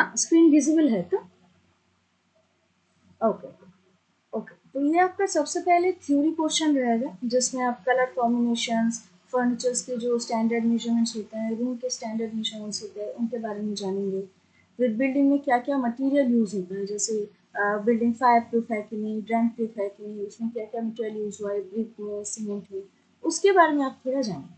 हाँ, screen visible है तो ओके। ओके, तो ये आपका सबसे पहले थ्योरी पोर्शन रहेगा जिसमें आप कलर कॉम्बिनेशंस, फर्नीचर्स के जो स्टैंडर्ड मेजरमेंट्स होते हैं, रूम के स्टैंडर्ड मेजरमेंट्स होते हैं, उनके बारे में जानेंगे। फिर बिल्डिंग में क्या क्या मटेरियल यूज़ होता है, जैसे बिल्डिंग फायर प्रूफ है कि नहीं, ड्रैम प्रूफ है कि नहीं, उसमें क्या क्या मटेरियल यूज़ हुआ है, ब्रिक में, सीमेंट में, उसके बारे में आप थोड़ा जानेंगे।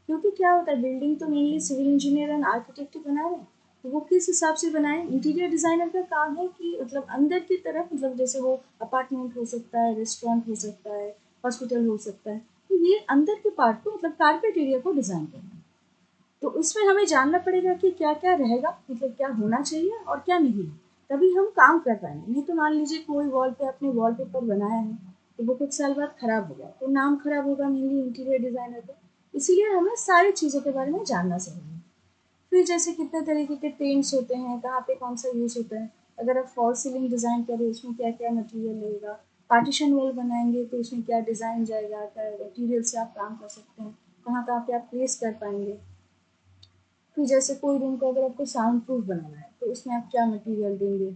क्योंकि क्या होता है, बिल्डिंग तो mainly civil engineer and architect ही बना रहे हैं, तो वो किस हिसाब से बनाए। इंटीरियर डिजाइनर का काम है कि मतलब अंदर की तरफ, मतलब जैसे वो अपार्टमेंट हो सकता है, रेस्टोरेंट हो सकता है, हॉस्पिटल हो सकता है, तो ये अंदर के पार्ट को, मतलब कारपेट एरिया को डिजाइन करना है। तो इसमें हमें जानना पड़ेगा कि क्या क्या रहेगा, मतलब क्या होना चाहिए और क्या नहीं, तभी हम काम कर पाएंगे। नहीं तो मान लीजिए कोई वॉल पे अपने वॉलपेपर बनाया है, तो वो कुछ साल बाद खराब हो गया, तो नाम खराब होगा मेनली इंटीरियर डिजाइनर का। इसीलिए हमें सारी चीज़ों के बारे में जानना चाहिए। फिर जैसे कितने तरीके के पेंट्स होते हैं, कहाँ पे कौन सा यूज़ होता है, अगर आप फॉल सीलिंग डिज़ाइन करें उसमें क्या क्या मटेरियल लगेगा, पार्टीशन वॉल बनाएंगे तो उसमें क्या डिज़ाइन जाएगा, क्या मटीरियल से आप काम कर सकते हैं, कहाँ कहाँ पे आप प्लेस कर पाएंगे। फिर जैसे कोई रूम को अगर आपको साउंड प्रूफ बनाना है तो उसमें आप क्या मटेरियल देंगे,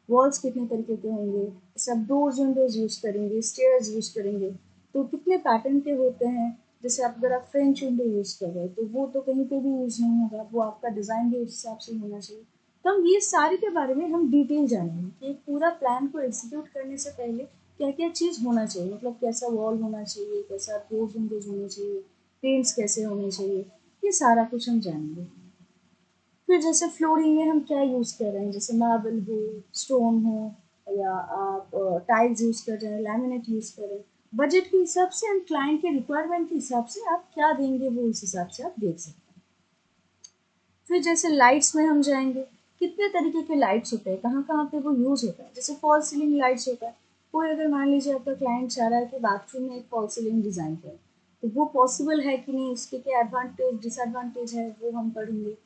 वॉल्स कितने तरीके के होंगे, सब डोर्स विंडोज यूज़ करेंगे, स्टेयर्स यूज़ करेंगे, तो कितने पैटर्न के होते हैं। जैसे आप अगर आप फ्रेंच विंडो यूज़ कर रहे हैं तो वो तो कहीं पे भी यूज़ नहीं होगा, वो आपका डिज़ाइन भी उस हिसाब से होना चाहिए। तो हम ये सारे के बारे में हम डिटेल जानेंगे कि एक पूरा प्लान को एग्जीक्यूट करने से पहले क्या क्या चीज़ होना चाहिए, मतलब कैसा वॉल होना चाहिए, कैसा डोर्स विंडोज होने चाहिए, पेंट्स कैसे होने चाहिए, ये सारा कुछ हम जानेंगे। फिर जैसे फ्लोरिंग में हम क्या यूज़ कर रहे हैं, जैसे मार्बल हो, स्टोन हो, या आप टाइल्स यूज़ कर रहे हैं, लैमिनेट यूज़ कर रहे हैं, बजट के हिसाब से एंड क्लाइंट के रिक्वायरमेंट के हिसाब से आप क्या देंगे, वो उस हिसाब से आप देख सकते हैं। फिर जैसे लाइट्स में हम जाएंगे, कितने तरीके के लाइट्स होते हैं, कहाँ कहाँ पे वो यूज़ होता है। जैसे फॉल सीलिंग लाइट्स होता है, कोई अगर मान लीजिए आपका क्लाइंट चाह रहा है कि बाथरूम में एक फॉल सीलिंग डिज़ाइन करें, तो वो पॉसिबल है कि नहीं, उसके क्या एडवांटेज डिसएडवांटेज है, वो हम पढ़ेंगे।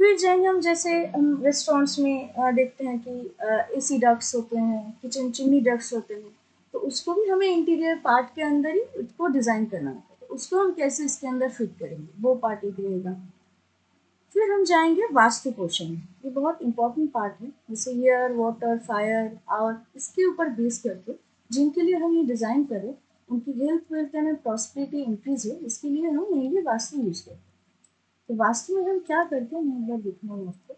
फिर जाएंगे हम, जैसे हम रेस्टोरेंट्स में देखते हैं कि एसी डक्ट्स होते हैं, किचन चिमनी डक्ट्स होते हैं, तो उसको भी हमें इंटीरियर पार्ट के अंदर ही उसको डिज़ाइन करना होता है, तो उसको हम कैसे इसके अंदर फिट करेंगे, वो पार्ट एक रहेगा। फिर हम जाएंगे वास्तु पोर्शन में, ये बहुत इंपॉर्टेंट पार्ट है, जैसे एयर वाटर फायर और इसके ऊपर बेस करके जिनके लिए हम ये डिज़ाइन करें, उनकी health wealth and prosperity increase हो, इसके लिए हम मेनली वास्तु यूज़ करते हैं। तो वास्तु में हम क्या करते हैं, मैं एक बार दिखाऊँ आपको।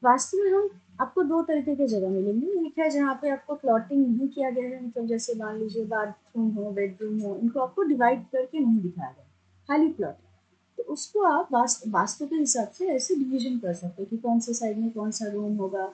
वास्तु में हम आपको दो तरीके की जगह मिलेंगी। एक है जहाँ पे आपको प्लॉटिंग नहीं किया गया है, मतलब जैसे मान लीजिए बाथरूम हो, बेडरूम हो, इनको आपको डिवाइड करके नहीं दिखाया गया, खाली प्लॉट है। तो उसको आप वास्तु के हिसाब से ऐसे डिवीजन कर सकते हैं कि कौन से साइड में कौन सा रूम होगा,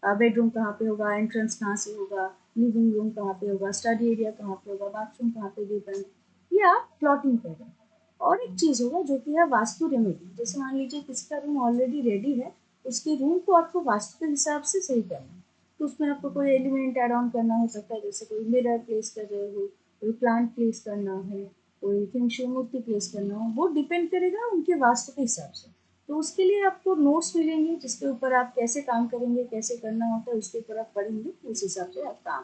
बेडरूम कहाँ पे होगा, एंट्रेंस कहाँ से होगा, लिविंग रूम कहाँ पे होगा, स्टडी एरिया कहाँ पे होगा, बाथरूम कहाँ पे देते हैं, ये आप प्लॉटिंग कर रहे हैं। और एक चीज़ होगा जो कि है वास्तु रेमेडी, जैसे मान लीजिए किसी का रूम ऑलरेडी रेडी है, उसके रूम को आपको वास्तु के हिसाब से सही करना है। तो उसमें आपको कोई एलिमेंट ऐड ऑन करना हो सकता है, जैसे कोई मिरर प्लेस कर रहे हो, कोई प्लांट प्लेस करना हो, कोई फेंगशुई मूर्ति प्लेस करना हो, वो डिपेंड करेगा उनके वास्तु के हिसाब से। तो उसके लिए आपको नोट्स मिलेंगे जिसके ऊपर आप कैसे काम करेंगे, कैसे करना होता है, उसके ऊपर आप पढ़ेंगे, उस हिसाब से आप काम।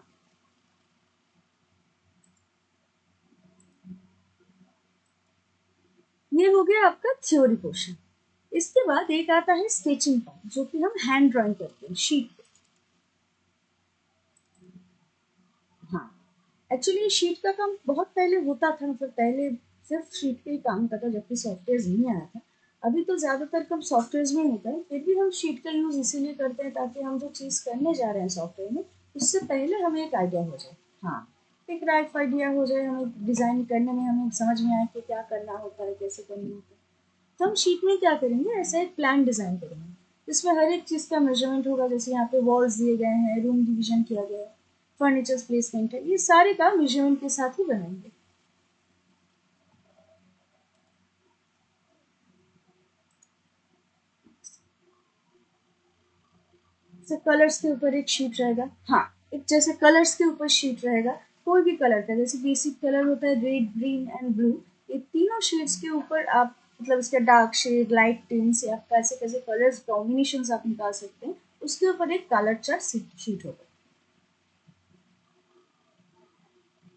ये हो गया आपका थ्योरी पोर्शन। इसके बाद एक आता है स्केचिंग पार्ट, जो कि हम हैंड ड्राइंग करते हैं शीट पे। हाँ, एक्चुअली शीट का काम बहुत पहले होता था, मतलब पहले सिर्फ शीट पे ही काम होता था जबकि सॉफ्टवेयर नहीं आया था। अभी तो ज़्यादातर कम सॉफ्टवेयर में होता है, फिर भी हम शीट का यूज़ इसीलिए करते हैं ताकि हम जो चीज़ करने जा रहे हैं सॉफ्टवेयर में, उससे पहले हमें एक आइडिया हो जाए। हाँ, एक रफ आइडिया हो जाए, हमें डिज़ाइन करने में हमें समझ में आए कि क्या करना होता है, कैसे करना होता है। तो हम शीट में क्या करेंगे, ऐसा एक प्लान डिज़ाइन करेंगे जिसमें हर एक चीज़ का मेजरमेंट होगा, जैसे यहाँ पे वॉल्स दिए गए हैं, रूम डिवीजन किया गया है, फर्नीचर प्लेसमेंट है, ये सारे का मेजरमेंट के साथ ही बनाएंगे। जैसे कलर्स के ऊपर एक शीट रहेगा, हाँ, एक जैसे कलर्स के ऊपर शीट रहेगा, कोई भी कलर का, जैसे बेसिक कलर होता है रेड ग्रीन एंड ब्लू, ये तीनों शेड्स के ऊपर आप मतलब इसके डार्क शेड, लाइट टिंट्स या कैसे कैसे कलर्स कॉम्बिनेशंस आप निकाल सकते हैं, उसके ऊपर एक कलर चार्ट शीट होगा।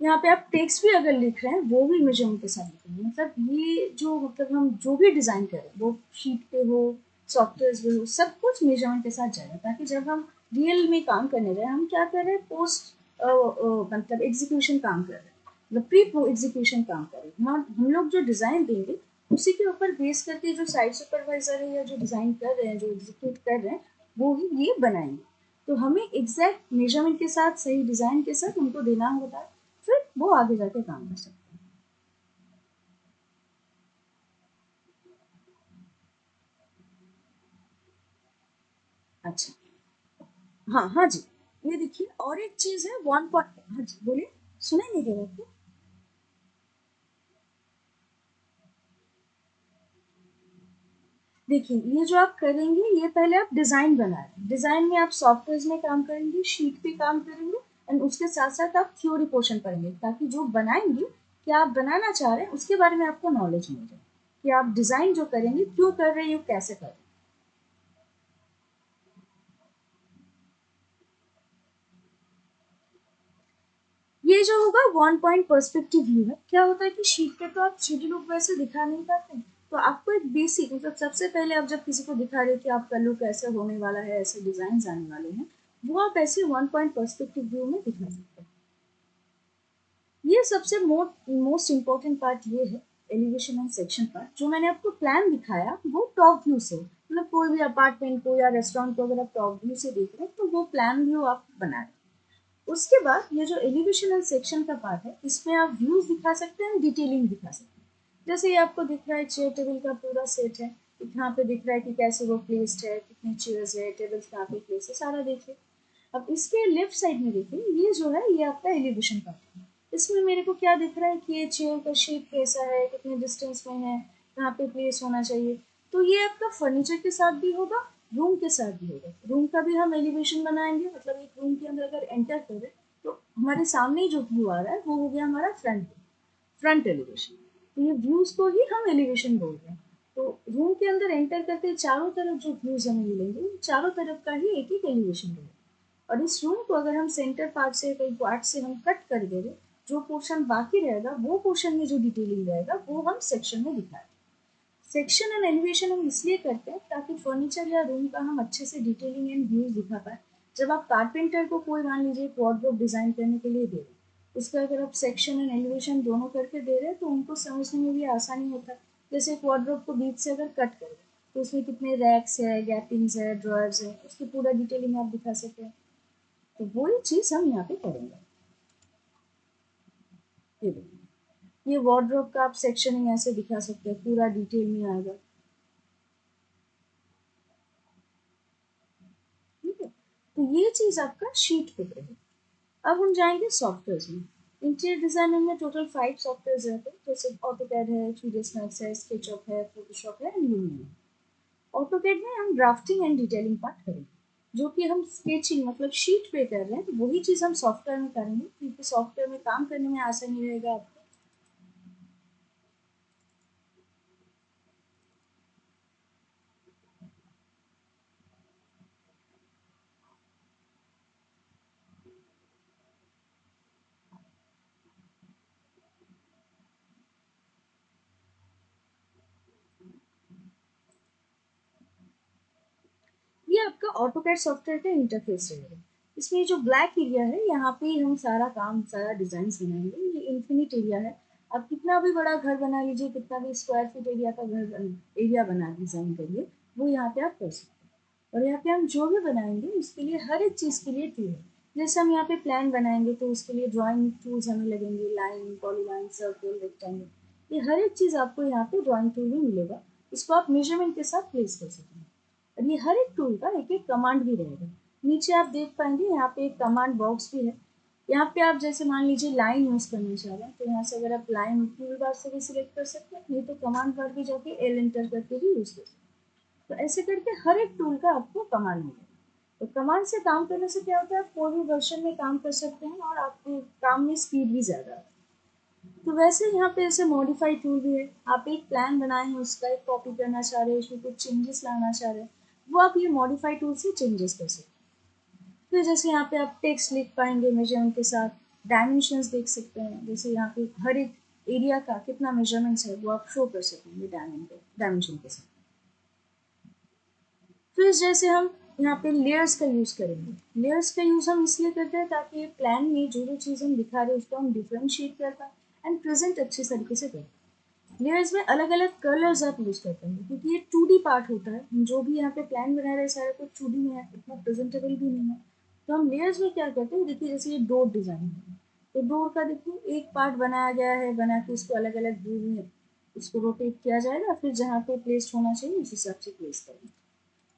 यहाँ पे आप टेक्स्ट भी अगर लिख रहे हैं वो भी मेजरमेंट के साथ लिखेंगे। मतलब ये जो मतलब हम जो भी डिज़ाइन करें वो शीट पे हो, सॉफ्टवेयर पे हो, सब कुछ मेजरमेंट के साथ जाएगा, ताकि जब हम रियल में काम करने जाए, हम क्या कर रहे हैं, पोस्ट मतलब एग्जीक्यूशन काम कर रहे हैं, मतलब प्री एग्जीक्यूशन काम कर रहे हैं। हम लोग जो डिज़ाइन देंगे उसी के ऊपर बेस करके जो साइट सुपरवाइजर है या जो डिज़ाइन कर रहे हैं, जो एग्जीक्यूट कर रहे हैं, वो ही ये बनाएंगे। तो हमें एग्जैक्ट मेजरमेंट के साथ, सही डिज़ाइन के साथ उनको देना होता है, फिर वो आगे जाके काम कर सकते हैं। अच्छा, हाँ हाँ जी, ये देखिए और एक चीज है 1 पॉइंट। हाँ जी बोलिए, सुनाई नहीं दे रहा आपको? देखिए ये जो आप करेंगे, ये पहले आप डिजाइन बना रहे हैं, डिजाइन में आप सॉफ्टवेयर में काम करेंगे, शीट पे काम करेंगे, एंड उसके साथ साथ आप थ्योरी पोर्शन पढ़ेंगे, ताकि जो बनाएंगे, क्या आप बनाना चाह रहे हैं उसके बारे में आपको नॉलेज मिल जाए, कि आप डिजाइन जो करेंगे क्यों कर रहे हैं, ये कैसे कर रहे हैं। ये जो होगा 1 पॉइंट पर्सपेक्टिव व्यू है। क्या होता है कि शीट पे तो आप सीधी लुक वैसे दिखा नहीं पाते, तो आपको एक बेसिक, मतलब सबसे पहले आप जब किसी को दिखा रहे हो कि आपका लुक ऐसे होने वाला है, ऐसे डिजाइन आने वाले हैं, वो आप ऐसे 1 पॉइंट पर्सपेक्टिव व्यू में दिखा सकते हैं। ये सबसे मोस्ट इम्पोर्टेंट पार्ट ये है, एलिवेशन एंड सेक्शन पार्ट। जो मैंने आपको प्लान दिखाया वो टॉप व्यू से, मतलब कोई भी अपार्टमेंट को या रेस्टोरेंट को अगर आप टॉप व्यू से देख रहे हैं तो वो प्लान व्यू आप बना रहे हैं। उसके बाद ये जो एलिवेशन एंड सेक्शन का पार्ट है, इसमें आप व्यूज दिखा सकते हैं, डिटेलिंग दिखा सकते हैं। जैसे ये आपको दिख रहा है चेयर टेबल का पूरा सेट है, यहाँ पे दिख रहा है कि कैसे वो प्लेस्ड है, कितनी चेयर्स है, टेबल्स कहाँ पे प्लेस है, सारा देखिए। अब इसके लेफ्ट साइड में देखिए, ये जो है ये आपका एलिवेशन पार्ट है। इसमें मेरे को क्या दिख रहा है कि ये चेयर का शेप कैसा है, कितने डिस्टेंस में है, कहाँ पे प्लेस होना चाहिए। तो ये आपका फर्नीचर के साथ भी होगा, रूम के साथ भी होगा। रूम का भी हम एलिवेशन बनाएंगे, मतलब एक रूम के अंदर अगर एंटर करें तो हमारे सामने ही जो व्यू आ रहा है वो हो गया हमारा फ्रंट एलिवेशन। तो ये व्यूज को ही हम एलिवेशन बोल रहे हैं। तो रूम के अंदर एंटर करते चारों तरफ जो व्यूज हमें मिलेंगे, चारों तरफ का ही एक एक एलिवेशन रहेगा। और इस रूम को अगर हम सेंटर पार्ट से, कई पार्ट से हम कट कर देंगे, जो पोर्शन बाकी रहेगा वो पोर्शन में जो डिटेलिंग रहेगा वो हम सेक्शन में दिखाएंगे। सेक्शन एंड एलिवेशन हम इसलिए करते हैं ताकि फर्नीचर या रूम का हम अच्छे से डिटेलिंग एंड व्यूज दिखा पाए। जब आप कारपेंटर को कोई मान लीजिए एक वार्डरोब डिजाइन करने के लिए दे रहे हैं, उसका अगर आप सेक्शन एंड एलिवेशन दोनों करके दे रहे हैं तो उनको समझने में भी आसानी होता है। जैसे एक वार्डरोब को बीच से अगर कट करें तो उसमें कितने रैक्स है, गैपिंग्स है, ड्रॉयर्स है, उसकी पूरा डिटेलिंग आप दिखा सकते हैं। तो वही चीज़ हम यहाँ पे करेंगे। ये देखिए, ये वार्डरोब का आप सेक्शनिंग ऐसे दिखा सकते हैं, पूरा डिटेल में आएगा। ठीक है, तो ये चीज़ आपका शीट पे रहेगी। अब हम जाएंगे सॉफ्टवेयर में। इंटीरियर डिजाइनर में टोटल 5 सॉफ्टवेयर रहते हैं, जैसे ऑटोकैड है, 3ds मैक्स है, स्केचअप है, फोटोशॉप है, एंड लूमिया है। ऑटोकैड में हम ड्राफ्टिंग एंड डिटेलिंग पार्ट करेंगे, जो कि हम स्केचिंग मतलब शीट पे कर रहे हैं, तो वही चीज़ हम सॉफ्टवेयर में करेंगे, क्योंकि सॉफ्टवेयर में काम करने में आसानी रहेगा आपको। ये आपका ऑटोकैड सॉफ्टवेयर का इंटरफेस रहेगा। इसमें जो ब्लैक एरिया है, यहाँ पे ही हम सारा काम, सारा डिजाइन बनाएंगे। ये इन्फिनिट एरिया है। आप कितना भी बड़ा घर बना लीजिए, कितना भी स्क्वायर फीट एरिया का एरिया बना डिजाइन करिए, वो यहाँ पे आप कर सकते हैं। और यहाँ पे हम जो भी बनाएंगे उसके लिए हर एक चीज़ के लिए टूल है। जैसे हम यहाँ पे प्लान बनाएंगे तो उसके लिए ड्राइंग टूल्स हमें लगेंगे, लाइन, पॉलीलाइन, सर्कल, रेक्टेंगल, ये हर एक चीज़ आपको यहाँ पे ड्राइंग टूल में मिलेगा। इसको आप मेजरमेंट के साथ प्लेस कर सकते हैं। और ये हर एक टूल का एक एक कमांड भी रहेगा। नीचे आप देख पाएंगे यहाँ पे एक कमांड बॉक्स भी है। यहाँ पे आप जैसे मान लीजिए लाइन यूज करना चाह रहे हैं, तो यहाँ से अगर आप लाइन टूल बार से भी सिलेक्ट कर सकते हैं, नहीं तो कमांड बार भी जाके एल एंटर करके भी यूज कर सकते हैं। तो ऐसे करके हर एक टूल का आपको कमांड मिलेगा। तो कमांड से काम करने से क्या होता है, आप कोई भी वर्जन में काम कर सकते हैं और आपके काम में स्पीड भी ज़्यादा है। तो वैसे यहाँ पे ऐसे मॉडिफाई टूल भी है, आप एक प्लान बनाए हैं उसका एक कॉपी करना चाह रहे हैं, उसमें कुछ चेंजेस लाना चाह रहे हैं, वो आप ये मॉडिफाई टूल से चेंजेस कर सकते हैं। फिर जैसे यहाँ पे आप टेक्स्ट लिख पाएंगे मेजरमेंट के साथ, डायमेंशंस देख सकते हैं, जैसे यहाँ पे हर एक एरिया का कितना मेजरमेंट्स है वो आप शो कर सकेंगे डायमेंशन के साथ। फिर जैसे हम यहाँ पे लेयर्स का यूज़ करेंगे, लेयर्स का यूज़ हम इसलिए करते हैं ताकि ये प्लान में जो जो चीज़ हम दिखा रहे हैं उसको हम डिफ्रेंशिएट कर पाए एंड प्रेजेंट अच्छे तरीके से कर पाए। लेयर्स में अलग अलग कलर्स आप यूज़ करते हैं क्योंकि ये 2D पार्ट होता है, हम जो भी यहाँ पे प्लान बना रहे हैं सारा कुछ 2D में है, इतना प्रेजेंटेबल भी नहीं है। तो हम लेयर्स में क्या करते हैं, देखिए जैसे ये डोर डिज़ाइन है, तो डोर का देखिए एक पार्ट बनाया गया है, बना के उसको अलग अलग व्यू में उसको रोटेट किया जाएगा, फिर जहाँ पे प्लेस होना चाहिए उस हिसाब से प्लेस करेंगे।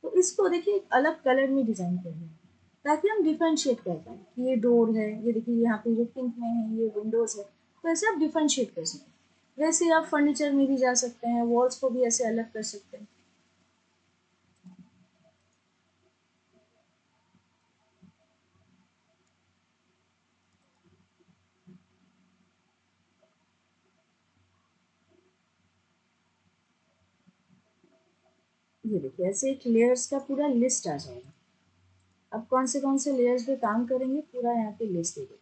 तो इसको देखिए एक अलग कलर में डिजाइन कर रहे हैं ताकि हम डिफरेंशिएट कर पाए कि ये डोर है, ये देखिए यहाँ पे जो पिंक में है ये विंडोज है, तो ऐसे आप डिफरेंशिएट कर सकते हैं। वैसे आप फर्नीचर में भी जा सकते हैं, वॉल्स को भी ऐसे अलग कर सकते हैं। ये देखिए ऐसे एक लेयर्स का पूरा लिस्ट आ जाएगा, अब कौन से लेयर्स पे काम करेंगे पूरा यहाँ पे लिस्ट दे देगा।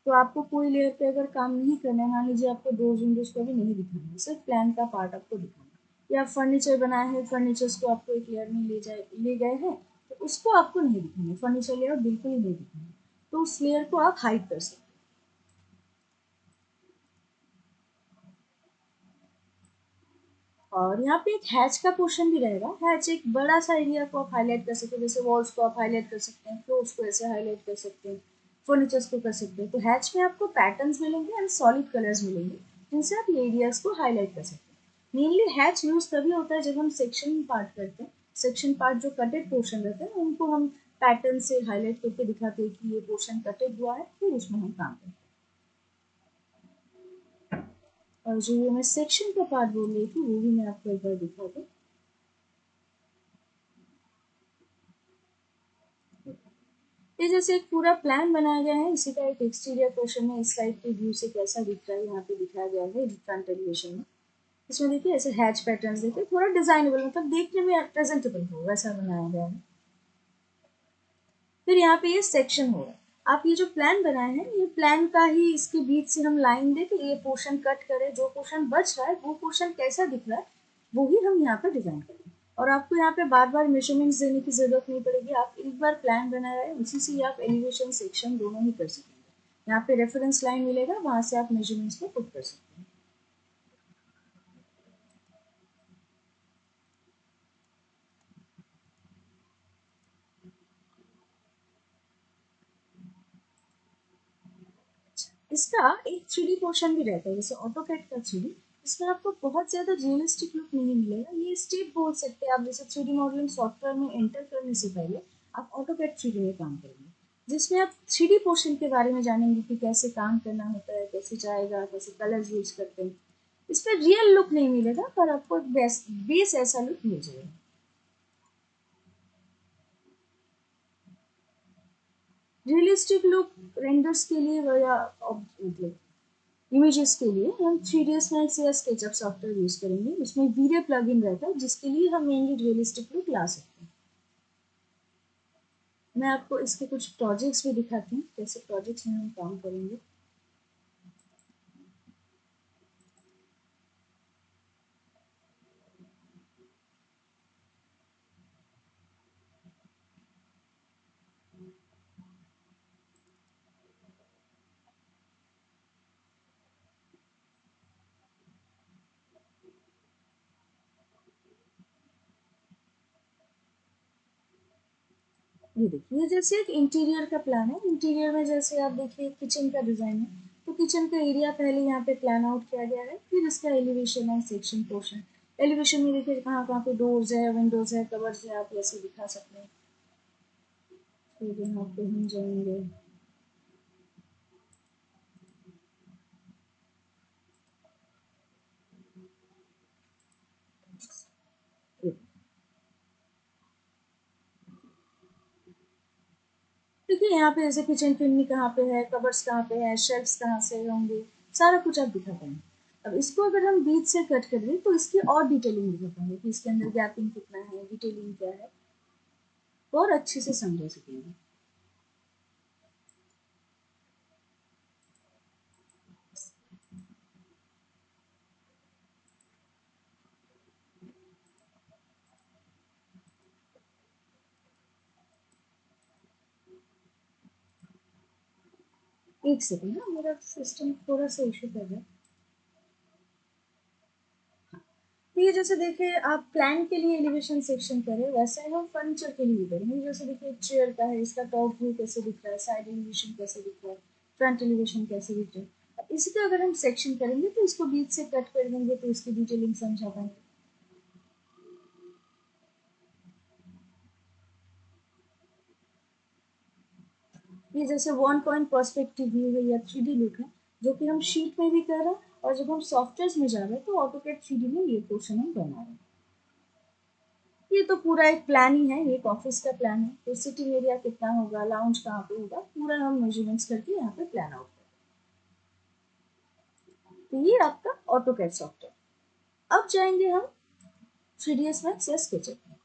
तो आपको कोई लेयर पे अगर काम नहीं करना है, मान लीजिए आपको डोर विंडोज को भी नहीं दिखाना है, सिर्फ प्लान का पार्ट आपको दिखाना है, या फर्नीचर बनाए हैं, फर्नीचर्स को आपको एक लेयर में ले गए हैं, तो उसको आपको नहीं दिखाना है, फर्नीचर लेयर बिल्कुल ही नहीं दिखाना है, तो उस लेयर को आप हाइड कर सकते हैं। और यहाँ पे एक हैच का पोर्शन भी रहेगा, हैच एक बड़ा सा एरिया को आप हाईलाइट कर सकते हैं, जैसे वॉल्स को आप हाईलाइट कर सकते हैं, फ्लोर्स को ऐसे हाईलाइट कर सकते हैं, फर्नीचर्स को कर सकते हैं। तो हैच में आपको पैटर्न्स मिलेंगे एंड सॉलिड कलर्स मिलेंगे जिनसे आप ये एरियाज को हाईलाइट कर सकते हैं। मेनली हैच यूज तभी होता है जब हम सेक्शन पार्ट करते हैं, सेक्शन पार्ट जो कटेड पोर्शन रहते हैं उनको हम पैटर्न से हाईलाइट करके दिखाते हैं कि ये पोर्शन कटेड हुआ है, फिर उसमें हम काम करते हैं। और जो ये मैं सेक्शन का पार्ट बोल रही थी वो भी मैं आपको एक बार दिखा दूँ। ये जैसे एक पूरा प्लान बनाया गया है, इसी का एक एक्सटीरियर पोर्शन है, इस साइड के व्यू से कैसा दिख रहा है यहाँ पे दिखाया गया है फ्रंट एलिवेशन में। इसमें देखिए ऐसे हैच पैटर्न देखिए थोड़ा डिजाइनेबल, मतलब देखने में प्रेजेंटेबल हो वैसा बनाया गया है। फिर यहाँ पे ये सेक्शन हो रहा है, आप ये जो प्लान बनाए हैं ये प्लान का ही इसके बीच से हम लाइन दे के ये पोर्शन कट करें, जो पोर्शन बच रहा है वो पोर्शन कैसा दिख रहा है वो ही हम यहाँ पे डिजाइन करेंगे। और आपको यहाँ पे बार बार मेजरमेंट्स देने की जरूरत नहीं पड़ेगी, आप एक बार प्लान बनाया है उसी से ही आप एलिवेशन सेक्शन दोनों ही कर सकेंगे। यहाँ पे रेफरेंस लाइन मिलेगा, वहां से आप मेजरमेंट्स को पुट कर सकते हैं। इसका एक 3D पोर्शन भी रहता है, जैसे ऑटोकैड का 3D, इसमें आपको बहुत ज़्यादा रियलिस्टिक लुक नहीं मिलेगा, ये स्टेप बोल सकते हैं आप, जैसे 3D मॉडलिंग सॉफ्टवेयर में एंटर करने से पहले आप ऑटोकैड 3D में काम करेंगे, जिसमें आप 3D पोर्शन के बारे में जानेंगे कि कैसे काम करना होता है, कैसे जाएगा, कैसे कलर्स यूज करते हैं। इस पर रियल लुक नहीं मिलेगा पर आपको बेस ऐसा लुक मिल जाएगा। रियलिस्टिक लुक रेंडर्स के लिए या मतलब इमेजेस के लिए हम 3ds मैक्स या स्केचअप सॉफ्टवेयर यूज करेंगे, उसमें वीडियो प्लगइन रहता है जिसके लिए हम मेनली रियलिस्टिक लुक ला सकते हैं। मैं आपको इसके कुछ प्रोजेक्ट्स भी दिखाती हूँ, कैसे प्रोजेक्ट्स में हम काम करेंगे। ये देखिए जैसे एक इंटीरियर का प्लान है, इंटीरियर में जैसे आप देखिए किचन का डिजाइन है, तो किचन का एरिया पहले यहाँ पे प्लान आउट किया गया है, फिर इसका एलिवेशन है सेक्शन पोर्शन। एलिवेशन में देखिए कहाँ कहाँ पे डोर्स है, विंडोज है, कवर्स है, आप ऐसे दिखा सकते हैं। फिर यहाँ पे हम जाएंगे, देखिए यहाँ पे जैसे किचन फिल्मी कहाँ पे है, कबर्स कहाँ पे है, शेल्फ्स कहाँ से होंगे, सारा कुछ आप दिखा पाएंगे। अब इसको अगर हम बीच से कट कर दें तो इसकी और डिटेलिंग दिखा पाएंगे कि इसके अंदर गैपिंग कितना है, डिटेलिंग क्या है, और अच्छे से समझा सकेंगे। एक सेकेंड ना, मेरा सिस्टम थोड़ा सा इशू कर रहा है। तो ये जैसे देखिए आप प्लान के लिए एलिवेशन सेक्शन करें, वैसे ही हम फर्नीचर के लिए भी करेंगे। जैसे देखिए चेयर का है, इसका टॉप व्यू कैसे दिख रहा है, साइड एलिवेशन कैसे दिख रहा है, फ्रंट एलिवेशन कैसे दिख रहा है। अब इसका अगर हम सेक्शन करेंगे तो इसको बीच से कट कर देंगे तो इसकी डिटेलिंग समझा पाएंगे। ये जैसे वन पॉइंट पर्सपेक्टिव व्यू है या 3D लुक है, जो कि हम शीट में भी कर रहे हैं, और जब हम सॉफ्टवेयर में जा रहे हैं तो ऑटोकैड 3D में ये पोर्शन हम बना रहे हैं। ये तो पूरा एक प्लान ही है, ये एक ऑफिस का प्लान है। तो सिटिंग एरिया कितना होगा, लाउंज कहाँ पे होगा, पूरा हम मेजरमेंट्स करके यहाँ पे प्लान आउट करें। तो ये आपका ऑटोकैड सॉफ्टवेयर। अब जाएंगे हम 3ds मैक्स या स्केचअप में।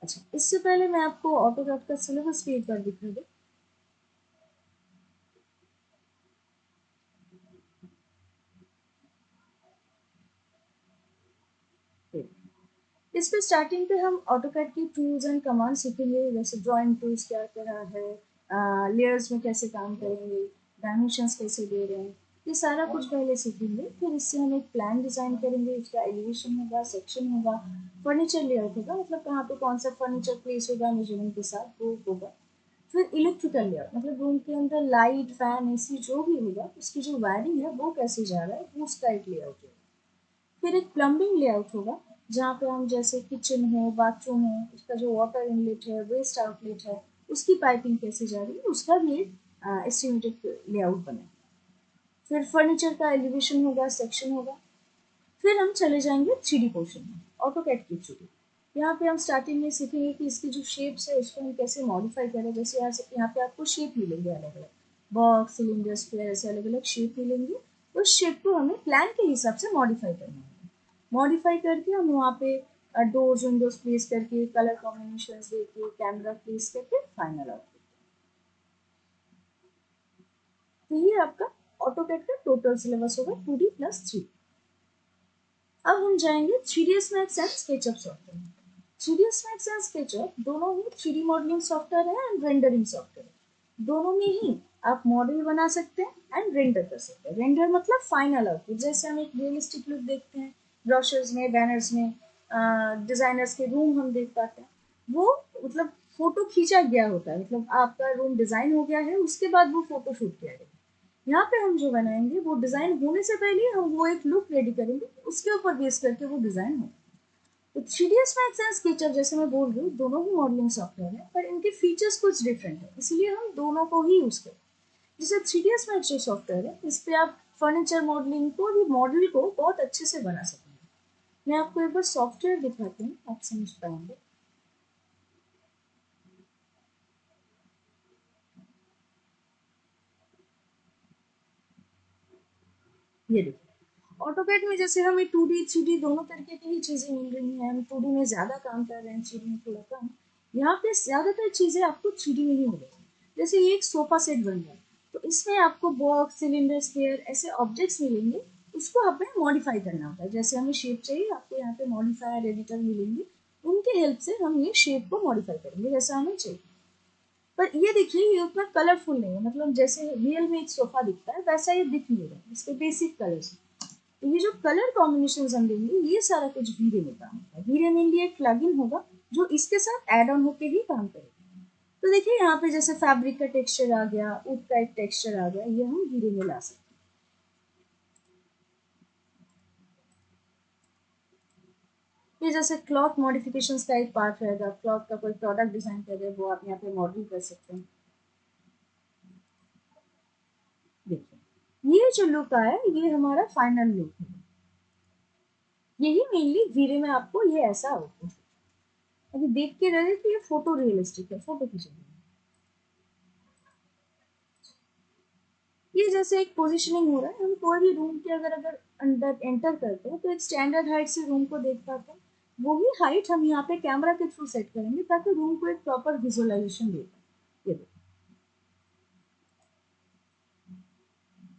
अच्छा, इससे पहले मैं आपको ऑटोकैड का सिलेबस भी एक बार दिखा दूँ। इस पे स्टार्टिंग पे हम ऑटोकैड की टूल्स एंड कमांड सीखेंगे, जैसे ड्राइंग टूल्स क्या क्या है, लेयर्स में कैसे काम करेंगे, डायमेंशंस कैसे दे रहे हैं, ये सारा कुछ पहले सीखेंगे। फिर इससे हम एक प्लान डिजाइन करेंगे, उसका एलिवेशन होगा, सेक्शन होगा, फर्नीचर लेआउट होगा, मतलब कहाँ पे कौन सा फर्नीचर प्लेस होगा मेजरमेंट के साथ वो होगा। फिर इलेक्ट्रिकल लेआउट, मतलब रूम के अंदर लाइट, फैन, एसी जो भी होगा उसकी जो वायरिंग है वो कैसे जा रहा है, वो उसका एक लेआउट होगा। फिर एक प्लम्बिंग लेआउट होगा, जहाँ पे हम जैसे किचन हो, बाथरूम हो, उसका जो वाटर इनलेट है, वेस्ट आउटलेट है, उसकी पाइपिंग कैसे जा रही है, उसका भी एक एस्टिमेटेड लेआउट बने। फिर फर्नीचर का एलिवेशन होगा, सेक्शन होगा। फिर हम चले जाएंगे 3D पोर्शन में, ऑटोकैड की 3D। यहाँ पे हम स्टार्टिंग में सीखेंगे कि इसकी जो शेप्स है उसको हम कैसे मॉडिफाई करें। जैसे यहाँ पे आपको शेप मिलेंगे अलग अलग, बॉक्स, सिलेंडर, स्क्वायर, ऐसे अलग अलग शेप मिलेंगे। उस शेप को हमें प्लान के हिसाब से मॉडिफाई करना है। मॉडिफाई करके हम वहाँ पे डोर्स विंडोज प्लेस करके, कलर कॉम्बिनेशन देके, कैमरा प्लेस करके फाइनल आउट। तो ये आपका ऑटोकैड का टोटल सिलेबस होगा 2D+3। अब हम जाएंगे 3ds max and SketchUp software में। 3ds मैक्स एंड स्केचअप दोनों ही 3D मॉडलिंग सॉफ्टवेयर है एंड रेंडरिंग सॉफ्टवेयर है। दोनों में ही आप मॉडल बना सकते हैं एंड रेंडर कर सकते हैं। रेंडर मतलब फाइनल आउटपुट, जैसे हम एक रियलिस्टिक लुक देखते हैं ब्रोशर्स में, बैनर्स में, डिजाइनर्स के रूम हम देख पाते हैं, वो मतलब फोटो खींचा गया होता है, मतलब आपका रूम डिजाइन हो गया है, उसके बाद वो फोटो शूट किया गया। यहाँ पे हम जो बनाएंगे वो डिजाइन होने से पहले हम वो एक लुक रेडी करेंगे, उसके ऊपर बेस करके वो डिजाइन होगा। तो 3ds मैक्स एंड स्केचअप, जैसे मैं बोल रही हूँ, दोनों ही मॉडलिंग सॉफ्टवेयर है, पर इनके फीचर्स कुछ डिफरेंट है, इसलिए हम दोनों को ही यूज करें। जैसे 3ds मैक्स जो सॉफ्टवेयर है, इस पे आप फर्नीचर मॉडलिंग को भी, मॉडल को बहुत अच्छे से बना सकेंगे। मैं आपको एक बार सॉफ्टवेयर दिखाती हूँ, आप समझ पाएंगे। ये देखिए, ऑटोकैड में जैसे हमें 2D 3D दोनों तरीके की ही चीजें मिल रही हैं, हम 2D में ज्यादा काम कर रहे हैं, 3D में थोड़ा कम। यहाँ पे ज्यादातर चीजें आपको 3D में ही मिलेगी। जैसे ये एक सोफा सेट बन रहा है, तो इसमें आपको बॉक्स, सिलेंडर, स्पेयर ऐसे ऑब्जेक्ट्स मिलेंगे, उसको हमें मॉडिफाई करना होता है। जैसे हमें शेप चाहिए, आपको यहाँ पे मॉडिफायर एडिटर मिलेंगे, उनके हेल्प से हम ये शेप को मॉडिफाई करेंगे जैसा हमें चाहिए। पर ये देखिए, ये उतना कलरफुल नहीं है, मतलब जैसे रियल में एक सोफा दिखता है वैसा ये दिख नहीं रहा है, इसके बेसिक कलर्स। तो ये जो कलर कॉम्बिनेशन हम देंगे, ये सारा कुछ वीरे में काम होगा। वीरे मेनली एक प्लगइन होगा जो इसके साथ ऐड ऑन होके ही काम करेगा। तो देखिए यहाँ पे जैसे फैब्रिक का टेक्सचर आ गया, वुड का एक टेक्सचर आ गया, ये हम वीरे में ला सकते हैं। ये जैसे क्लॉथ मॉडिफिकेशंस का एक पार्ट रहेगा, क्लॉथ का कोई प्रोडक्ट डिजाइन कर रहे हैं, वो आप यहाँ पे मॉडल कर सकते हैं। देखिए ये जो लुक आया, ये हमारा फाइनल लुक है। यही मेनली वीरे में आपको ये ऐसा आउटपुट। अभी देख के रहे कि ये फोटो रियलिस्टिक है, फोटो खींचा। ये जैसे एक पोजिशनिंग हो रहा है, हम कोई भी रूम के अगर अगर अंदर एंटर करते हैं तो एक स्टैंडर्ड हाइट से रूम को देख पाते हैं। वही हाइट हम यहाँ पे कैमरा के थ्रू सेट करेंगे ताकि रूम को एक प्रॉपर विजुअलाइजेशन दे पाए। ये देखो,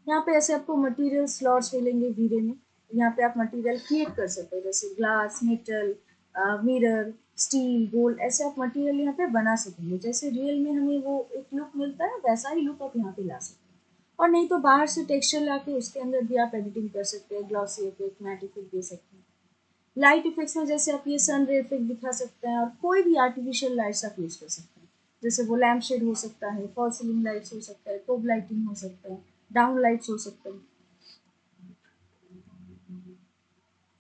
यहाँ पे ऐसे आपको मटेरियल स्लॉट्स मिलेंगे वीरे में। यहाँ पे आप मटेरियल क्रिएट कर सकते हो, जैसे glass, metal, mirror, steel, gold, ऐसे आप मटेरियल यहाँ पे बना सकेंगे। जैसे रियल में हमें वो एक लुक मिलता है वैसा ही लुक आप यहाँ पे ला सकते हैं। और नहीं तो बाहर से टेक्सचर ला के उसके अंदर भी आप एडिटिंग कर सकते हैं, ग्लॉसी इफेक्ट, मैट इफेक्ट दे सकते हैं। लाइट इफेक्ट्स में जैसे आप ये सन रे इफेक्ट दिखा सकते हैं, और कोई भी आर्टिफिशियल लाइट्स आप यूज कर सकते हैं। जैसे वो लैम्प शेड हो सकता है, फॉल सीलिंग लाइट्स हो सकता है, कोब लाइटिंग हो सकता है, डाउन लाइट्स हो सकते हैं।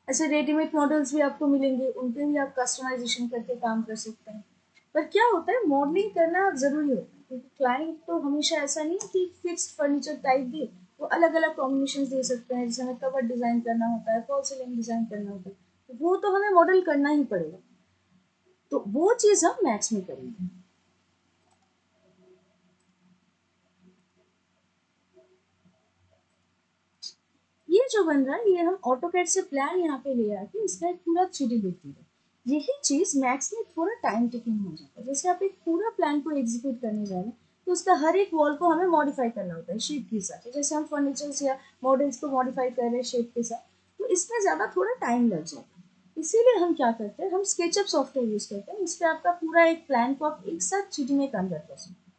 ऐसे रेडीमेड मॉडल्स भी आपको मिलेंगे, उनके भी आप कस्टमाइजेशन करके काम कर सकते हैं। पर क्या होता है, मॉडलिंग करना ज़रूरी होता है, क्योंकि क्लाइंट तो हमेशा ऐसा नहीं है कि फिक्स्ड फर्नीचर टाइप दे। वो अलग अलग कॉम्बिनेशन दे सकते हैं। जैसे हमें कवर डिज़ाइन करना होता है, फॉल सीलिंग डिज़ाइन करना होता है, तो वो तो हमें मॉडल करना ही पड़ेगा। तो वो चीज़ हम मैक्स में करेंगे। ये जो बन रहा है, ये हम ऑटोकैड से प्लान यहाँ पे ले आके इसका एक पूरा 3D लुक दे रहे हैं। यही चीज़ मैक्स में थोड़ा टाइम टेकिंग हो जाता है। जैसे आप एक पूरा प्लान को एग्जीक्यूट करने जा रहे हैं, तो उसका हर एक वॉल को हमें मॉडिफाई करना होता है शेप के हिसाब से। जैसे हम फर्नीचर्स या मॉडल्स को मॉडिफाई कर रहे हैं शेप के साथ, तो इसमें ज़्यादा थोड़ा टाइम लग जाता है। इसीलिए हम क्या करते हैं, हम स्केचअप सॉफ्टवेयर यूज़ करते हैं। इस पर आपका पूरा एक प्लान को आप एक साथ 3D में कन्वर्ट कर सकते हैं।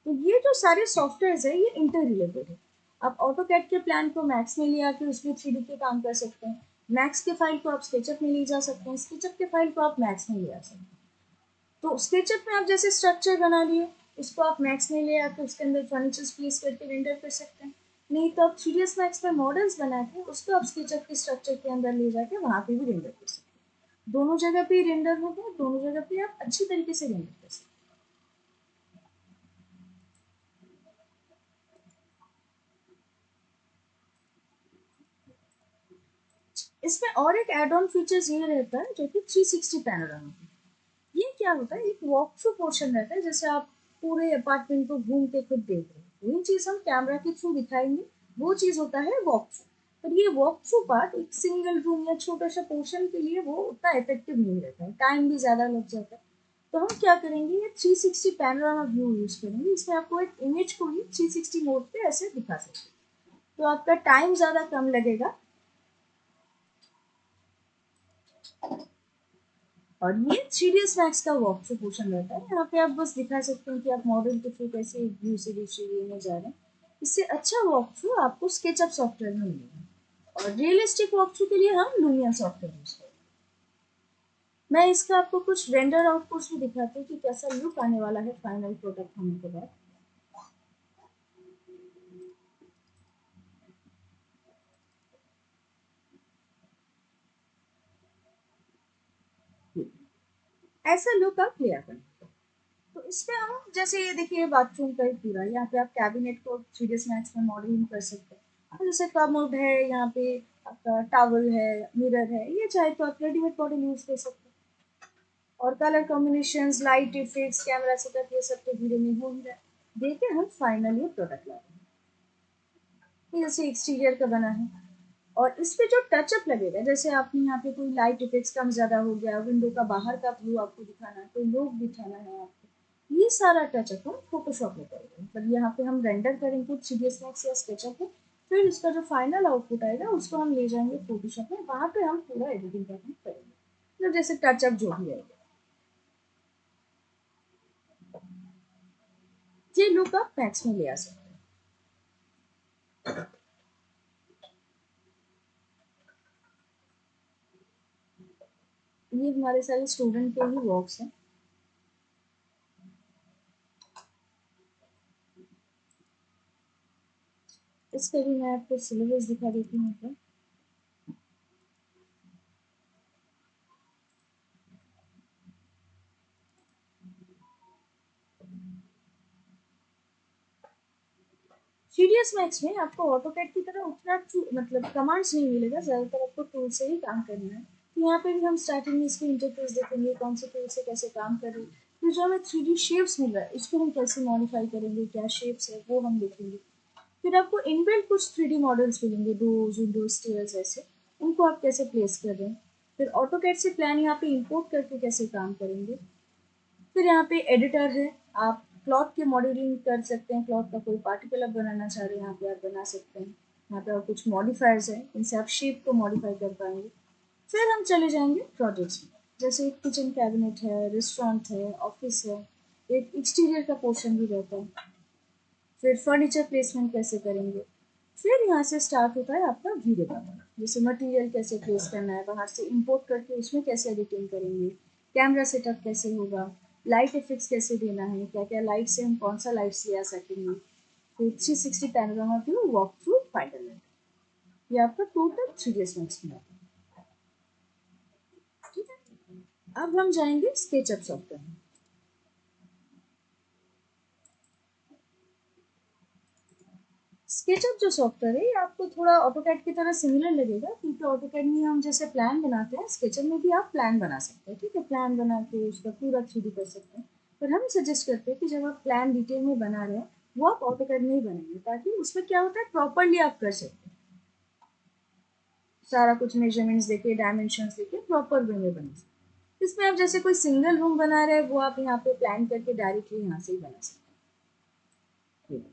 तो ये जो सारे सॉफ्टवेयर है, ये इंटर रिलेटेड है। आप ऑटोकैड के प्लान को मैक्स में ले आके उसमें 3D के काम कर सकते हैं। मैक्स के फाइल को आप स्केचअप में ले जा सकते हैं, स्केचअप के फाइल को आप मैक्स में ले आ सकते हैं। तो स्केचअप में आप जैसे स्ट्रक्चर बना लिए, उसको आप मैक्स में ले आके उसके अंदर फर्नीचर प्लेस करके रेंडर कर सकते हैं। नहीं तो आप 3ds मैक्स में मॉडल्स बना के उसको आप स्केचअप के स्ट्रक्चर के अंदर ले जाके वहाँ पे भी रेंडर कर सकते हैं। दोनों जगह पे रेंडर होगा, दोनों जगह पे आप अच्छी तरीके से रेंडर कर सकते हैं। इसमें और एक एड ऑन फीचर्स ये रहता है जो कि 360 पैनोरामा। ये क्या होता है, एक वॉक थ्रू पोर्शन रहता है। जैसे आप पूरे अपार्टमेंट को घूम के खुद देख रहे हैं, वही चीज़ हम कैमरा के थ्रू दिखाएंगे, वो चीज़ होता है वॉक थ्रू। पर ये वॉक थ्रू पार्ट एक सिंगल रूम या छोटा सा पोर्शन के लिए वो उतना इफेक्टिव नहीं रहता है, टाइम भी ज़्यादा लग जाता है। तो हम क्या करेंगे, ये 360 पैनोरामा व्यू यूज करेंगे। इसमें आपको एक इमेज को ही 360 मोड पे ऐसे दिखा सकते हैं, तो आपका टाइम ज़्यादा कम लगेगा। और ये 3ds मैक्स का वॉक थ्रू पोर्शन रहता है। यहाँ पे आप बस दिखा सकते हैं कि आप मॉडल के थ्रू कैसे एक व्यू से दूसरे व्यू में जा रहे हैं। इससे अच्छा वॉक थ्रू आपको स्केचअप सॉफ्टवेयर में मिलेगा, और रियलिस्टिक वॉक थ्रू के लिए हम लूमियन सॉफ्टवेयर यूज करेंगे। मैं इसका आपको कुछ रेंडर आउटपुट्स भी दिखाती हूँ कि कैसा लुक आने वाला है फाइनल प्रोडक्ट होने के बाद। ऐसा लुक आप ले आ पाएंगे। तो इसमें हम जैसे ये देखिए बाथरूम का ही पूरा, यहाँ पे आप कैबिनेट को 3ds मैक्स में मॉडलिंग कर सकते हैं। अब जैसे कमोड है, यहाँ पे आपका टावल है, मिरर है, ये चाहे तो आप रेडीमेड मॉडल यूज कर सकते हैं। और colour combinations, light effects, camera setup, ये सब तो धीरे में हो ही रहा है। देखिए हम फाइनली प्रोडक्ट ला रहे हैं। ये जैसे एक्सटीरियर का बना है, और इस पे जो टचअप लगेगा, जैसे आपने यहाँ पे कोई लाइट इफेक्ट्स कम ज़्यादा हो गया, विंडो का बाहर का व्यू आपको दिखाना है, कोई लोग दिखाना है आपको, ये सारा टचअप हम फोटोशॉप में करेंगे। मतलब यहाँ पे हम रेंडर करेंगे 3ds मैक्स या स्केचअप में, फिर उसका जो फाइनल आउटपुट आएगा उसको हम ले जाएंगे फोटोशॉप में, वहाँ पे हम पूरा एडिटिंग का काम करेंगे, मतलब जैसे टचअप जो भी रहेगा। ये लुक आप मैक्स में ले आ सकते हैं। ये हमारे सारे स्टूडेंट के ही वर्क्स हैं। इसका भी मैं आपको सिलेबस दिखा देती हूँ ऊपर। सीडीएस मैक्स में आपको ऑटोकैड की तरह उतना मतलब कमांड्स नहीं मिलेगा, ज़्यादातर आपको टूल से ही काम करना है। तो यहाँ पे भी हम स्टार्टिंग में इसकी इंटरफेस देखेंगे, कौन से टूल से कैसे काम कर रहे हैं। फिर जो हमें 3D शेप्स मिल रहा है उसको हम कैसे मॉडिफाई करेंगे, क्या शेप्स है वो हम देखेंगे। फिर आपको इनबिल्ट कुछ 3D मॉडल्स मिलेंगे, डोर्स, विंडोज, स्टेयर्स, ऐसे उनको आप कैसे प्लेस कर रहे हैं। फिर ऑटोकैड से प्लान यहाँ पे इंपोर्ट करके कैसे काम करेंगे। फिर यहाँ पे एडिटर है, आप क्लॉथ के मॉडलिंग कर सकते हैं, क्लॉथ का कोई पार्टिकल आप बनाना चाह रहे हैं यहाँ पे आप बना सकते हैं। यहाँ पे और कुछ मॉडिफायर्स हैं, इनसे आप शेप को मॉडिफाई कर पाएंगे। फिर हम चले जाएंगे प्रोजेक्ट्स में, जैसे एक किचन कैबिनेट है, रेस्टोरेंट है, ऑफिस है, एक एक्सटीरियर का पोर्शन भी रहता है। फिर फर्नीचर प्लेसमेंट कैसे करेंगे। फिर यहाँ से स्टार्ट होता है आपका वीडियो बनाना, जैसे मटेरियल कैसे प्लेस करना है, बाहर से इंपोर्ट करके उसमें कैसे एडिटिंग करेंगे, कैमरा सेटअप कैसे होगा, लाइट इफेक्ट्स कैसे देना है, क्या क्या लाइट से हम कौन सा लाइट्स ले आ सकेंगे। फिर 360 panorama view, walk through, final look, ये आपका टोटल 3 डेज में आता है। ठीक है, अब हम जाएंगे स्केचअप सॉफ्टवेयर में। स्केचअप जो सॉफ्टवेयर है ये आपको थोड़ा ऑटोकैड की तरह सिमिलर लगेगा, क्योंकि ऑटोकैड में हम जैसे प्लान बनाते हैं, स्केचअप में भी आप प्लान बना सकते हैं। ठीक है, प्लान बना के उसका पूरा 3D कर सकते हैं। पर हम सजेस्ट करते हैं कि जब आप प्लान डिटेल में बना रहे हैं वो आप ऑटोकैड में ही बनाएंगे, ताकि उसमें क्या होता है प्रॉपरली आप कर सकते हैं, सारा कुछ मेजरमेंट्स देके, डायमेंशंस देके प्रॉपर वे में बना सकते हैं। इसमें आप जैसे कोई सिंगल रूम बना रहे हैं वो आप यहाँ पे प्लान करके डायरेक्टली यहाँ से ही बना सकते हैं।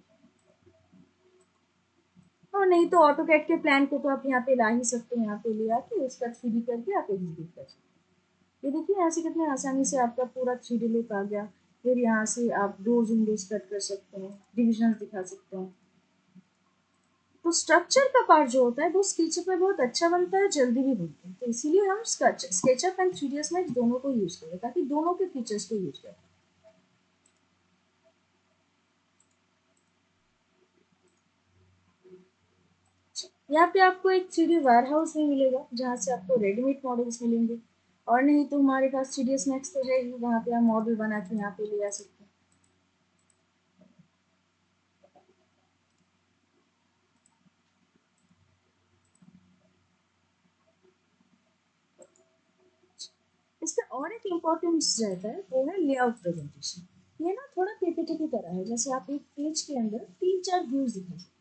और नहीं तो ऑटोकैड के प्लान को तो आप यहाँ पे ला ही सकते हैं, यहाँ पे ले आके उसका 3D करके आप एग्जीक्यूट कर सकते हैं। ये देखिए यहाँ से कितने आसानी से आपका पूरा 3D लुक आ गया। फिर यहाँ से आप डोर्स विंडोज कट कर सकते हैं, डिविजन दिखा सकते हैं। तो स्ट्रक्चर का पार्ट जो होता है वो स्केचअप में बहुत अच्छा बनता है, जल्दी भी बनता है, तो इसीलिए हम स्केचअप एंड 3ds मैक्स दोनों को यूज करें, ताकि दोनों के फीचर्स को यूज करें। यहाँ पे आपको एक 3D वेयर हाउस भी मिलेगा, जहाँ से आपको रेडीमेड मॉडल्स मिलेंगे। और नहीं तो हमारे पास 3ds मैक्स तो है ही, वहाँ पे आप मॉडल बना के यहाँ पे ले आ सकते हैं। इसका और एक इम्पोर्टेंस रहता है, वो है लेआउट प्रेजेंटेशन। ये ना थोड़ा पीपीटी की तरह है, जैसे आप एक पेज के अंदर 3-4 व्यूज दिखा सकते हैं।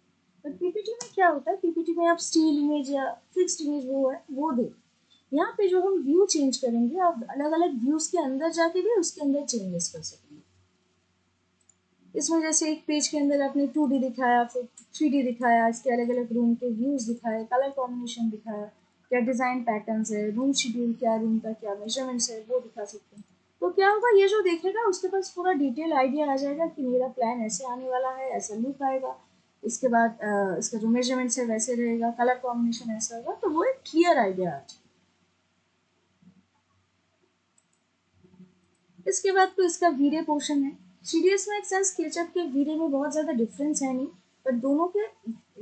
पर पीपीटी में क्या होता है, पीपीटी में आप स्टिल इमेज या फिक्स्ड इमेज वो है वो दे। यहाँ पे जो हम व्यू चेंज करेंगे, आप अलग अलग व्यूज के अंदर जाके भी उसके अंदर चेंजेस कर सकेंगे। इसमें जैसे एक पेज के अंदर आपने 2D दिखाया, फिर 3D दिखाया, इसके अलग अलग रूम के व्यूज दिखाए, कलर कॉम्बिनेशन दिखाया, क्या डिजाइन पैटर्न्स है, रूम शेड्यूल क्या, रूम का क्या मेजरमेंट्स है, वो दिखा सकते हैं। तो क्या होगा, ये जो देखेगा उसके पास पूरा डिटेल आइडिया आ जाएगा कि मेरा प्लान ऐसे आने वाला है, ऐसा लुक आएगा। इसके बाद इसका जो मेजरमेंट्स है वैसे रहेगा, कलर कॉम्बिनेशन ऐसा होगा, तो वो एक क्लियर आइडिया आ जाएगा। इसके बाद तो इसका वीरे पोर्शन है। सीडीएस मैक्स एंड स्केचअप के वीरे में बहुत ज़्यादा डिफरेंस है नहीं, पर दोनों के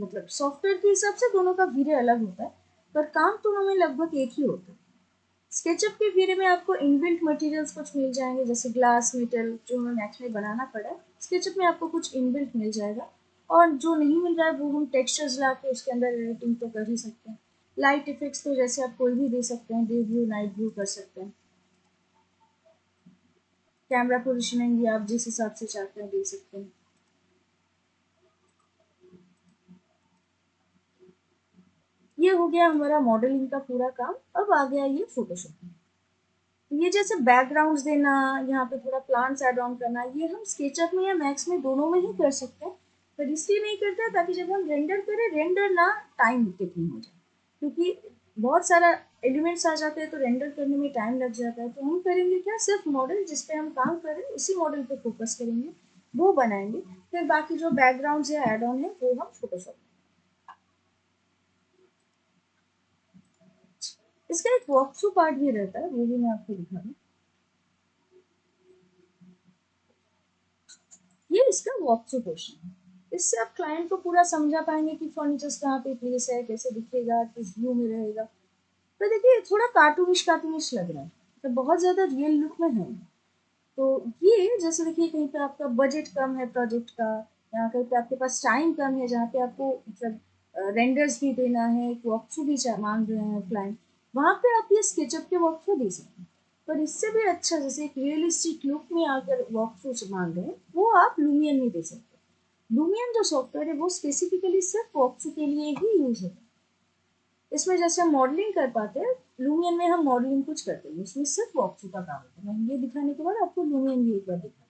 मतलब सॉफ्टवेयर के हिसाब से दोनों का वीरे अलग होता है, पर काम तो हमें लगभग एक ही होता है। स्केचअप के वीरे में आपको इनबिल्ट मटेरियल्स कुछ मिल जाएंगे, जैसे ग्लास, मेटल, जो हमें मैक्स में बनाना पड़ा है, स्केचअप में आपको कुछ इनबिल्ट मिल जाएगा। और जो नहीं मिल रहा है वो हम टेक्सचर्स ला के उसके अंदर एडिटिंग तो कर ही सकते हैं। लाइट इफेक्ट्स तो जैसे आप कोई भी दे सकते हैं, डे व्यू, नाइट व्यू कर सकते हैं। कैमरा पोजिशनिंग भी आप जिस हिसाब से चाहते हैं दे सकते हैं। ये हो गया हमारा मॉडलिंग का पूरा काम। अब आ गया ये फोटोशॉप में। ये जैसे बैकग्राउंड्स देना, यहाँ पे थोड़ा प्लांट्स ऐड ऑन करना, ये हम स्केचअप में या मैक्स में दोनों में ही कर सकते हैं। पर इसलिए नहीं करते हैं ताकि जब हम रेंडर करें, रेंडर ना टाइम टेकिंग हो जाए, क्योंकि बहुत सारा एलिमेंट्स आ जाते हैं तो रेंडर करने में टाइम लग जाता है। तो हम करेंगे क्या, सिर्फ मॉडल जिस पे हम काम करें उसी मॉडल पे फोकस करेंगे, वो बनाएंगे। फिर बाकी जो बैकग्राउंड्स या एड ऑन है वो हम फोटोशॉप। इसका एक वॉक थ्रू पार्ट भी रहता है, वो भी मैं आपको दिखा दूँ। ये इसका वॉक थ्रू पोर्शन है। इससे आप क्लाइंट को पूरा समझा पाएंगे कि फर्नीचर्स कहाँ पे प्लेस है, कैसे दिखेगा, किस व्यू में रहेगा। तो देखिए थोड़ा कार्टूनिश कार्टूनिश लग रहा है, तो बहुत ज़्यादा रियल लुक में है। तो ये जैसे देखिए कहीं पे आपका बजट कम है प्रोजेक्ट का, या कहीं पे आपके पास टाइम कम है, जहाँ पे आपको मतलब रेंडर्स भी देना है, एक वॉक थ्रू भी मांग रहे हैं क्लाइंट, वहाँ पे आप ये स्केचअप के वॉक थ्रू दे सकते हैं। पर इससे भी अच्छा, जैसे एक रियलिस्टिक लुक में अगर वॉक थ्रू मांग रहे हैं, वो आप लुमियन में दे सकते हैं। लूमियन जो सॉफ्टवेयर है वो स्पेसिफिकली सिर्फ वॉकथ्रू के लिए ही यूज होता है। इसमें जैसे हम मॉडलिंग कर पाते हैं, लूमियन में हम मॉडलिंग कुछ करते हैं, इसमें सिर्फ वॉकथ्रू का काम होता है। मैं ये दिखाने के बाद आपको लूमियन भी एक बार दिखा,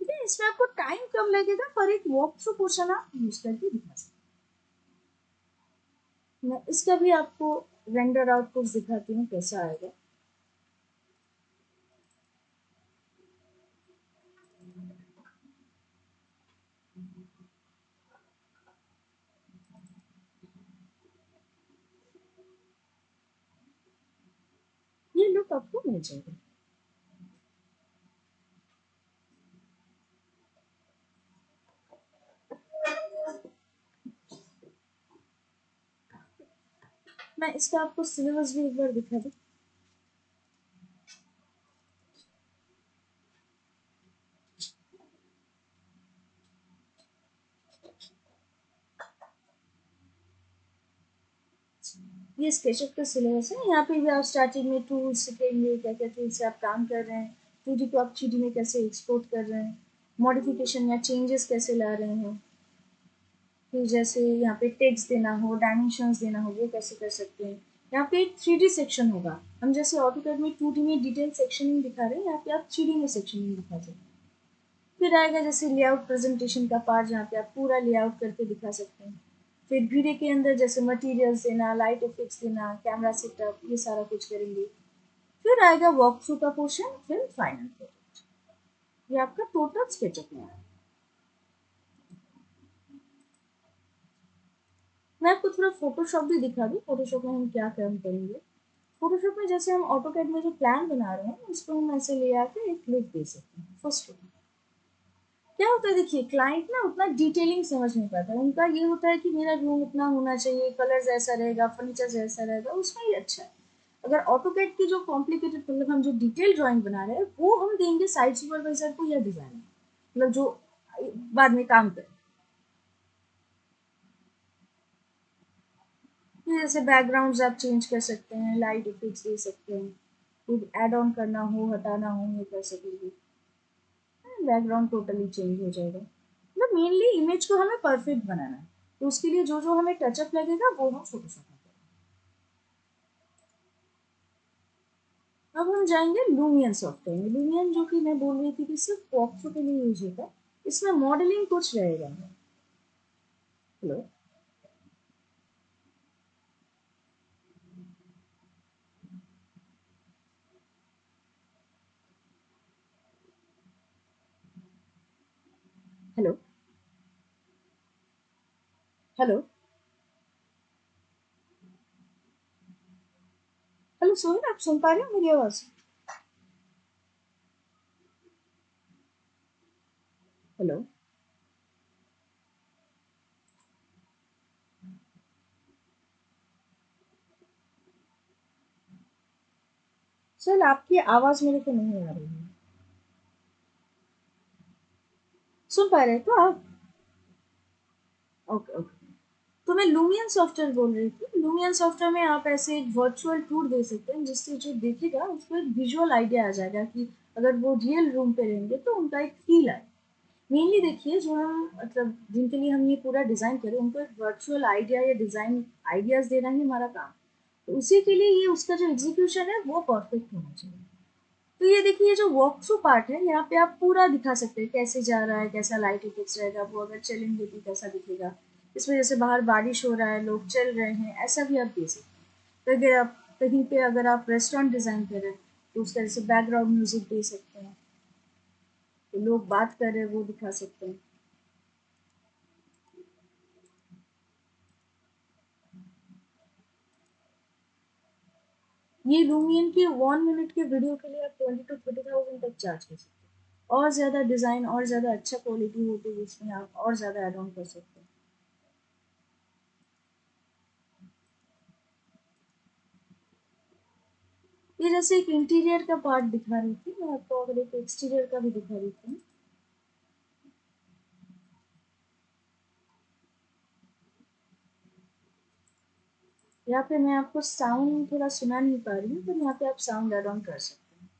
ठीक है। इसमें आपको टाइम कम लगेगा पर एक वॉक थ्रू पोर्शन आप यूज करके दिखा सकते हैं। मैं इसका भी आपको रेंडर आउटपुट दिखाती हूँ कैसा आएगा। ये लुक आपको मिल जाएगा। मैं इसका आपको सिलेबस भी एक बार दिखा दूँ। ये स्केचअप का सिलेबस है। यहाँ पे भी आप स्टार्टिंग में टूल्स सीखेंगे, क्या क्या टूल से आप काम कर रहे हैं, 2D को आप 3D में कैसे एक्सपोर्ट कर रहे हैं, मॉडिफिकेशन या चेंजेस कैसे ला रहे हैं, फिर जैसे यहाँ पे टेक्स्ट देना हो, डायमेंशंस देना हो, वो कैसे कर सकते हैं। यहाँ पे एक 3D सेक्शन होगा। हम जैसे ऑटोकैड में 2D में डिटेल सेक्शनिंग दिखा रहे हैं, यहाँ पे आप 3D में सेक्शनिंग दिखा सकते हैं। फिर आएगा जैसे लेआउट प्रेजेंटेशन का पार्ट, जहाँ पे आप पूरा लेआउट करके दिखा सकते हैं। फिर वीडियो के अंदर जैसे मटेरियल्स देना, लाइट इफेक्ट्स देना, कैमरा सेटअप, ये सारा कुछ करेंगे। फिर आएगा वॉक थ्रू का पोर्शन, फिर फाइनल प्रोजेक्ट। ये आपका टोटल स्केचअप में आएगा। मैं आपको थोड़ा फोटोशॉप भी दिखा दूँ, फोटोशॉप में हम क्या काम करेंगे। फोटोशॉप में जैसे हम ऑटोकैड में जो प्लान बना रहे हैं उसको हम ऐसे ले आके एक लुक दे सकते हैं। फर्स्ट क्या होता है, देखिए क्लाइंट ना उतना डिटेलिंग समझ नहीं पाता है। उनका ये होता है कि मेरा रूम इतना होना चाहिए, कलर ऐसा रहेगा, फर्नीचर ऐसा रहेगा, उसमें ही अच्छा है। अगर ऑटोकैड की जो कॉम्प्लिकेटेड, मतलब हम जो डिटेल ड्राइंग बना रहे हैं वो हम देंगे साइट सुपरवाइजर को या डिजाइनर, मतलब जो बाद में काम करे। फिर जैसे बैकग्राउंड्स आप चेंज कर सकते हैं, लाइट इफेक्ट्स दे सकते हैं, कुछ ऐड ऑन करना हो, हटाना हो, ये कर सकेंगे। बैकग्राउंड टोटली चेंज हो जाएगा। मतलब मेनली इमेज को हमें परफेक्ट बनाना है, तो उसके लिए जो जो हमें टचअप लगेगा वो हम फोटोशॉप में करेंगे। अब हम जाएंगे लूमियन सॉफ्टवेयर में। लूमियन जो कि मैं बोल रही थी कि सिर्फ वॉकथ्रू के लिए यूज होता है, इसमें मॉडलिंग कुछ रहेगा। Hello, hello, hello, hello, Sohail आप सुन पा रहे हो मेरी आवाज? हेलो, सोहेल आपकी आवाज मेरे को नहीं आ रही है। सुन पा रहे तो आप? Okay, okay. तो मैं लूमियन सॉफ्टवेयर बोल रही थी। लूमियन सॉफ्टवेयर में आप ऐसे एक वर्चुअल टूर दे सकते हैं, जिससे जो देखेगा उसको एक विजुअल आइडिया आ जाएगा कि अगर वो रियल रूम पे रहेंगे तो उनका एक फील आए। मेनली देखिए, जो हम मतलब जिनके लिए हम ये पूरा डिज़ाइन करें उनको एक वर्चुअल आइडिया या डिज़ाइन आइडियाज़ देना ही हमारा काम। तो उसी के लिए ये उसका जो एग्जीक्यूशन है वो परफेक्ट होना चाहिए। तो ये देखिए, ये जो वॉक थ्रू पार्ट है यहाँ पे आप पूरा दिखा सकते हैं कैसे जा रहा है, कैसा लाइट इफेक्ट्स रहेगा, वो अगर चलेंगे तो कैसा दिखेगा। इस वजह से बाहर बारिश हो रहा है, लोग चल रहे हैं, ऐसा भी आप दे सकते हैं। तो अगर आप कहीं पे अगर आप रेस्टोरेंट डिज़ाइन कर रहे हैं तो उस तरह से बैकग्राउंड म्यूजिक दे सकते हैं, तो लोग बात कर रहे हैं वो दिखा सकते हैं। ये लूमियन के 1 मिनट के वीडियो के लिए आप 20 to 30,000 तक चार्ज कर सकते हैं। और ज़्यादा डिज़ाइन और ज़्यादा अच्छा क्वालिटी हो तो उसमें आप और ज़्यादा एड ऑन कर सकते हैं। ये जैसे एक इंटीरियर का पार्ट दिखा रही थी, मैं आपको अगर एक एक्सटीरियर का भी दिखा रही थी। यहाँ पे मैं आपको साउंड थोड़ा सुना नहीं पा रही हूँ, तो यहाँ पे आप साउंड एड ऑन कर सकते हैं।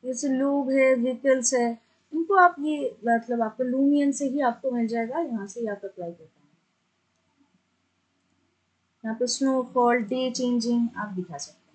जैसे लूब है, व्हीकल्स है, इनको आप ये मतलब आपको लूमियन से ही आपको मिल जाएगा, यहाँ से ही आप अप्लाई कर पाएंगे। यहाँ पे स्नोफॉल, डे चेंजिंग आप दिखा सकते हैं।